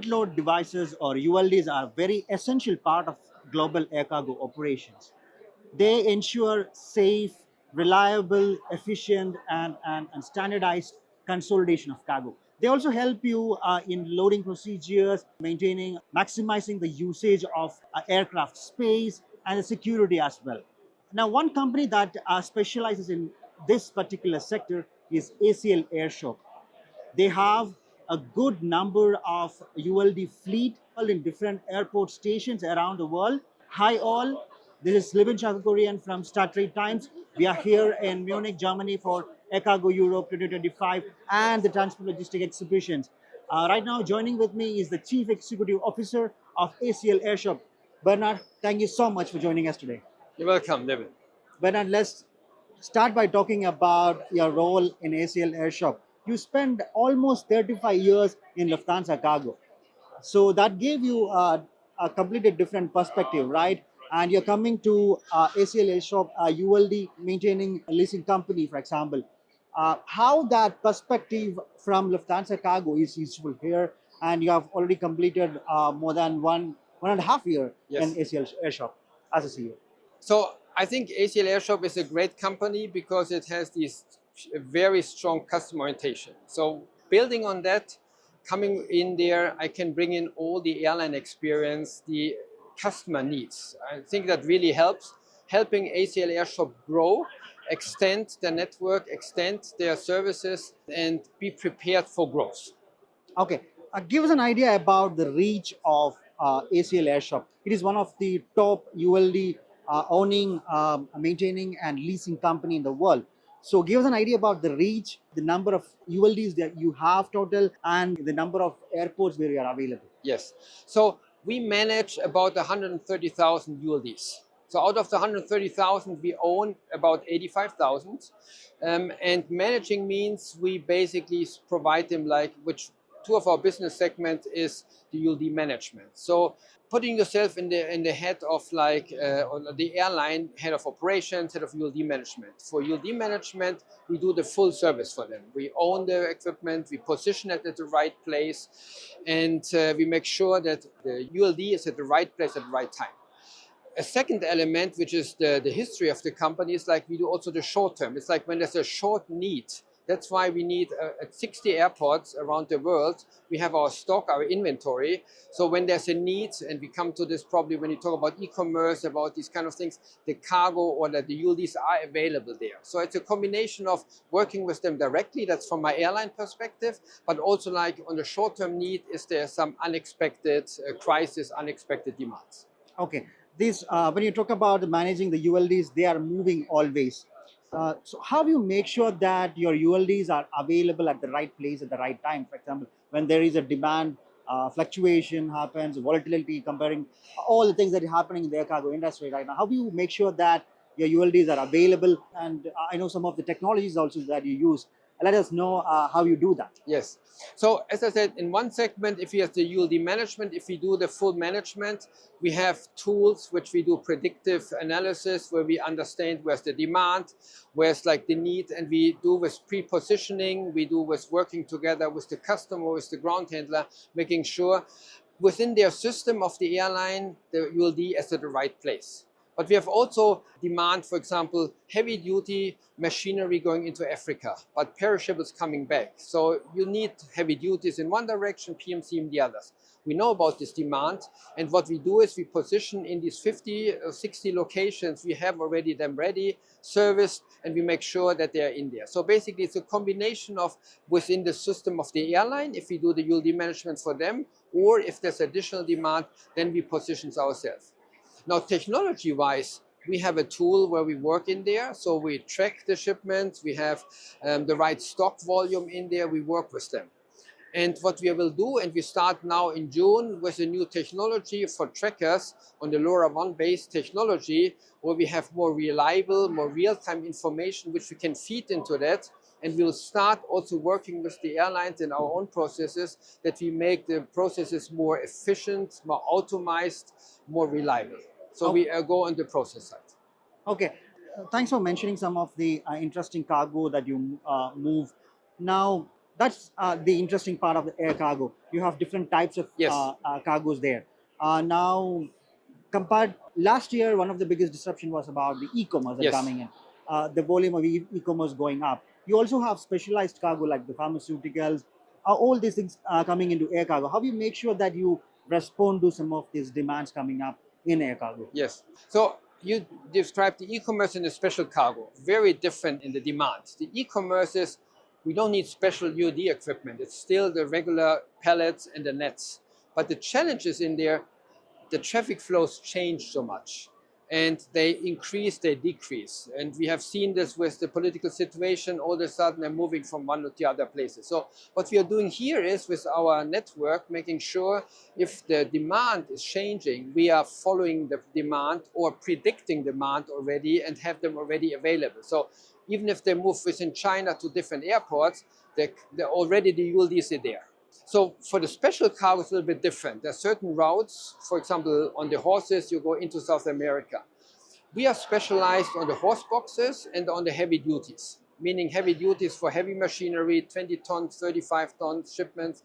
multi-load devices or ULDs are very essential part of global air cargo operations. They ensure safe, reliable, efficient, and standardized consolidation of cargo. They also help you in loading procedures, maintaining, maximizing the usage of aircraft space and the security as well. Now, one company that specializes in this particular sector is ACL Airshop. They have a good number of ULD fleet in different airport stations around the world. Hi all, this is Libin Chacko Kurian from Star Trade Times. We are here in Munich, Germany for Air Cargo Europe 2025 and the Transport Logistics Exhibitions. Right now joining with me is the Chief Executive Officer of ACL Airshop. Bernhard, thank you so much for joining us today. You're welcome, Libin. Bernhard, let's start by talking about your role in ACL Airshop. You spent almost 35 years in Lufthansa Cargo. So that gave you a completely different perspective, right? And you're coming to ACL Airshop, ULD maintaining a leasing company, for example. How that perspective from Lufthansa Cargo is useful here, and you have already completed more than one and a half year in ACL Airshop as a CEO. So I think ACL Airshop is a great company because it has this very strong customer orientation. So building on that, coming in there, I can bring in all the airline experience, the customer needs. I think that really helps, helping ACL Airshop grow, extend their network, extend their services, and be prepared for growth. Okay, give us an idea about the reach of ACL Airshop. It is one of the top ULD owning, maintaining, and leasing company in the world. So give us an idea about the reach, the number of ULDs that you have total, and the number of airports where you are available. Yes. So we manage about 130,000 ULDs. So out of the 130,000, we own about 85,000. And managing means we basically provide them which two of our business segments is the ULD management. So putting yourself in the head of the airline head of operations, head of ULD management. For ULD management, we do the full service for them. We own the equipment, we position it at the right place, and we make sure that the ULD is at the right place at the right time. A second element, which is the history of the company, is we do also the short term. It's like when there's a short need. That's why we need at 60 airports around the world, we have our stock, our inventory. So when there's a need, and we come to this probably when you talk about e-commerce, about these kind of things, the cargo or the ULDs are available there. So it's a combination of working with them directly, that's from my airline perspective, but also on the short-term need, is there some unexpected crisis, unexpected demands. Okay, when you talk about managing the ULDs, they are moving always. So how do you make sure that your ULDs are available at the right place at the right time? For example, when there is a demand fluctuation happens, volatility, comparing all the things that are happening in the air cargo industry right now, how do you make sure that your ULDs are available? And I know some of the technologies also that you use. Let us know how you do that. Yes. So as I said, in one segment, if you have the ULD management, if we do the full management, we have tools which we do predictive analysis where we understand where's the demand, where's the need, and we do with pre-positioning, we do with working together with the customer, with the ground handler, making sure within their system of the airline, the ULD is at the right place. But we have also demand, for example, heavy duty machinery going into Africa, but perishables coming back. So you need heavy duties in one direction, PMC in the others. We know about this demand, and what we do is we position in these 50 or 60 locations, we have already them ready, serviced, and we make sure that they're in there. So basically it's a combination of within the system of the airline, if we do the ULD management for them, or if there's additional demand, then we position ourselves. Now, technology-wise, we have a tool where we work in there. So we track the shipments, we have the right stock volume in there, we work with them. And what we will do, and we start now in June with a new technology for trackers on the LoRaWAN-based technology, where we have more reliable, more real-time information, which we can feed into that. And we'll start also working with the airlines in our own processes, that we make the processes more efficient, more automized, more reliable. So we go on the process side. Okay, thanks for mentioning some of the interesting cargo that you move. Now, That's the interesting part of the air cargo. You have different types of Yes, cargos there. Now, compared last year, one of the biggest disruption was about the e-commerce that yes. coming in, the volume of e-commerce going up. You also have specialized cargo like the pharmaceuticals, all these things are coming into air cargo. How do you make sure that you respond to some of these demands coming up in air cargo? Yes. So you described the e-commerce and the special cargo, very different in the demands. The e-commerce is, we don't need special UD equipment. It's still the regular pallets and the nets. But the challenge is in there, the traffic flows change so much and they increase, they decrease. And we have seen this with the political situation, all of a sudden they're moving from one to the other places. So what we are doing here is with our network, making sure if the demand is changing, we are following the demand or predicting demand already and have them already available. So even if they move within China to different airports, they're already the ULDs are there. So for the special cargo, it's a little bit different. There are certain routes, for example, on the horses, you go into South America. We are specialized on the horse boxes and on the heavy duties, meaning heavy duties for heavy machinery, 20 tons, 35 tons shipments,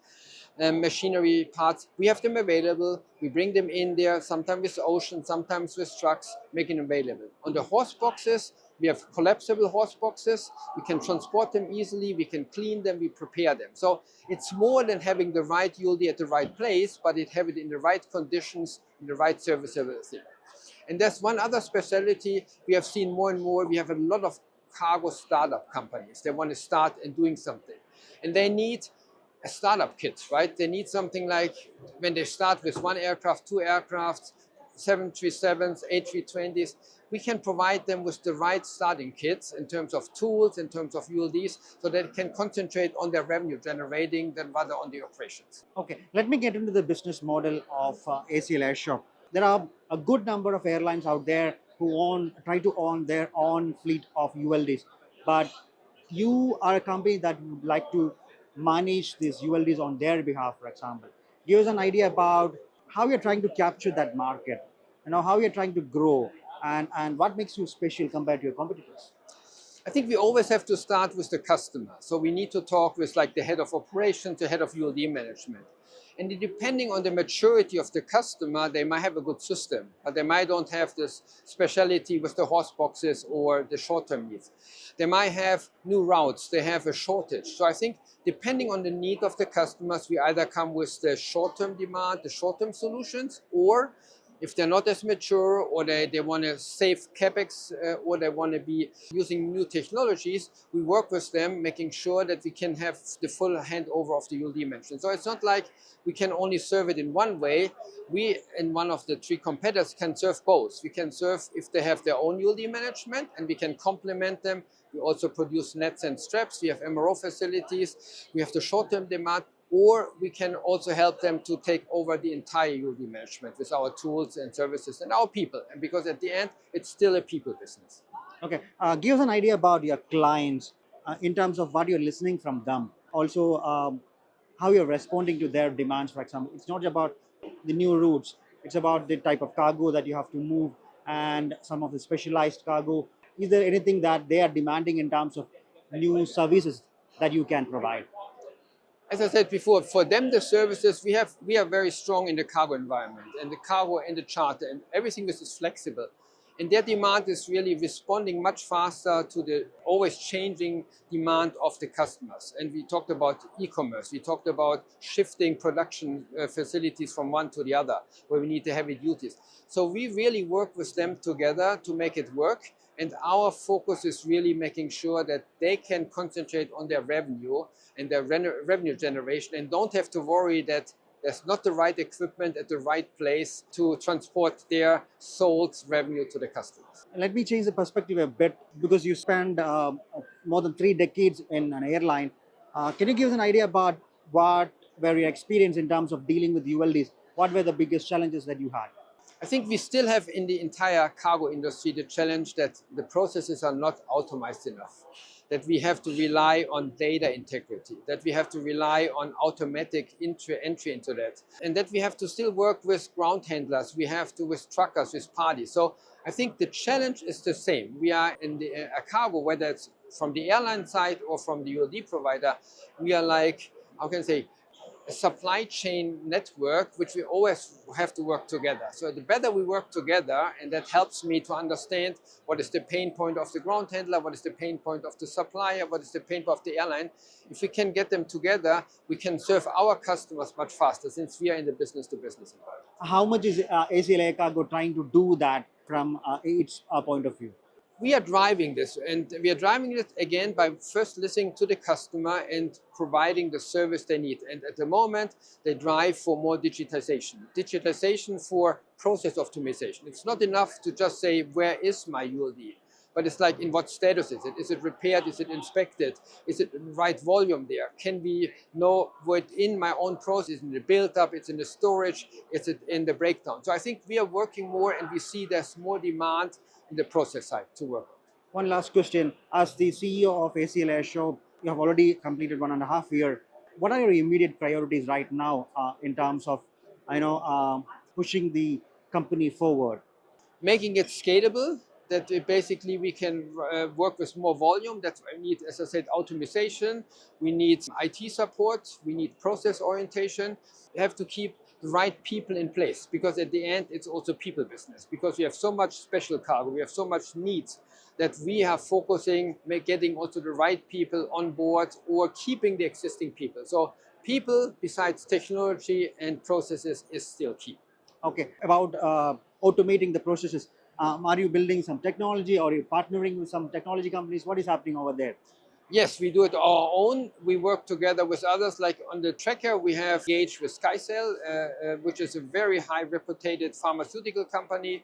machinery parts. We have them available. We bring them in there, sometimes with ocean, sometimes with trucks, making them available. On the horse boxes, we have collapsible horse boxes. We can transport them easily. We can clean them. We prepare them. So it's more than having the right ULD at the right place, but it have it in the right conditions, in the right serviceability. And there's one other specialty we have seen more and more. We have a lot of cargo startup companies. They want to start and doing something. And they need a startup kit, right? They need something like when they start with one aircraft, two aircraft, 737s, A320s, we can provide them with the right starting kits in terms of tools, in terms of ULDs, so that they can concentrate on their revenue generating than rather on the operations. Okay, let me get into the business model of ACL Airshop. There are a good number of airlines out there who try to own their own fleet of ULDs, but you are a company that would like to manage these ULDs on their behalf, for example. Give us an idea about how you're trying to capture that market, how you're trying to grow, and what makes you special compared to your competitors. I think we always have to start with the customer. So we need to talk with like the head of operations, the head of ULD management. And depending on the maturity of the customer, they might have a good system, but they might don't have this specialty with the horse boxes or the short-term needs. They might have new routes, they have a shortage. So I think depending on the need of the customers, we either come with the short-term demand, the short-term solutions, or if they're not as mature or they want to save capex or they want to be using new technologies, we work with them, making sure that we can have the full handover of the ULD management. So it's not like we can only serve it in one way. We, in one of the three competitors, can serve both. We can serve if they have their own ULD management, and we can complement them. We also produce nets and straps. We have MRO facilities. We have the short-term demand, or we can also help them to take over the entire ULD management with our tools and services and our people. And because at the end, it's still a people business. Okay, give us an idea about your clients in terms of what you're listening from them. Also, how you're responding to their demands, for example. It's not about the new routes, it's about the type of cargo that you have to move and some of the specialized cargo. Is there anything that they are demanding in terms of new services that you can provide? As I said before, for them the services we are very strong in the cargo environment and the cargo and the charter and everything this is flexible. And their demand is really responding much faster to the always changing demand of the customers. And we talked about e-commerce. We talked about shifting production facilities from one to the other, where we need the heavy duties. So we really work with them together to make it work. And our focus is really making sure that they can concentrate on their revenue and their revenue generation and don't have to worry that there's not the right equipment at the right place to transport their sold revenue to the customers. Let me change the perspective a bit because you spent more than 3 decades in an airline. Can you give us an idea about what were your experience in terms of dealing with ULDs? What were the biggest challenges that you had? I think we still have in the entire cargo industry the challenge that the processes are not automized enough. that we have to rely on data integrity, that we have to rely on automatic entry into that, and that we have to still work with ground handlers, we have to with truckers, with parties. So I think the challenge is the same. We are in the a cargo, whether it's from the airline side or from the ULD provider, we are like, how can I say, a supply chain network, which we always have to work together. So the better we work together, and that helps me to understand what is the pain point of the ground handler, what is the pain point of the supplier, what is the pain point of the airline. If we can get them together, we can serve our customers much faster, since we are in the business-to-business environment. How much is ACL Air Cargo trying to do that from its point of view? We are driving this, and we are driving it again by first listening to the customer and providing the service they need. And at the moment, they drive for more digitization for process optimization. It's not enough to just say, where is my ULD? But it's like, in what status is it? Is it repaired? Is it inspected? Is it the right volume there? Can we know what in my own process, in the build-up, it's in the storage, is it in the breakdown? So I think we are working more, and we see there's more demand in the process side to work on. One last question. As the CEO of ACL Airshop, you have already completed 1.5 years. What are your immediate priorities right now in terms of, pushing the company forward? Making it scalable, that basically we can work with more volume. That's why we need, as I said, automation. We need IT support. We need process orientation. We have to keep the right people in place, because at the end, it's also people business, because we have so much special cargo, we have so much needs, that we are focusing, getting also the right people on board, or keeping the existing people. So people, besides technology and processes, is still key. Okay, about automating the processes. Are you building some technology, or are you partnering with some technology companies? What is happening over there? Yes, we do it our own. We work together with others. Like on the tracker, we have engaged with SkyCell, which is a very high reputed pharmaceutical company.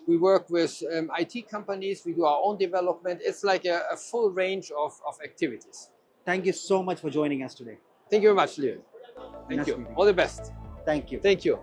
We work with IT companies. We do our own development. It's like a full range of activities. Thank you so much for joining us today. Thank you very much, Libin. Thank Nice you. meeting you. All the best. Thank you. Thank you.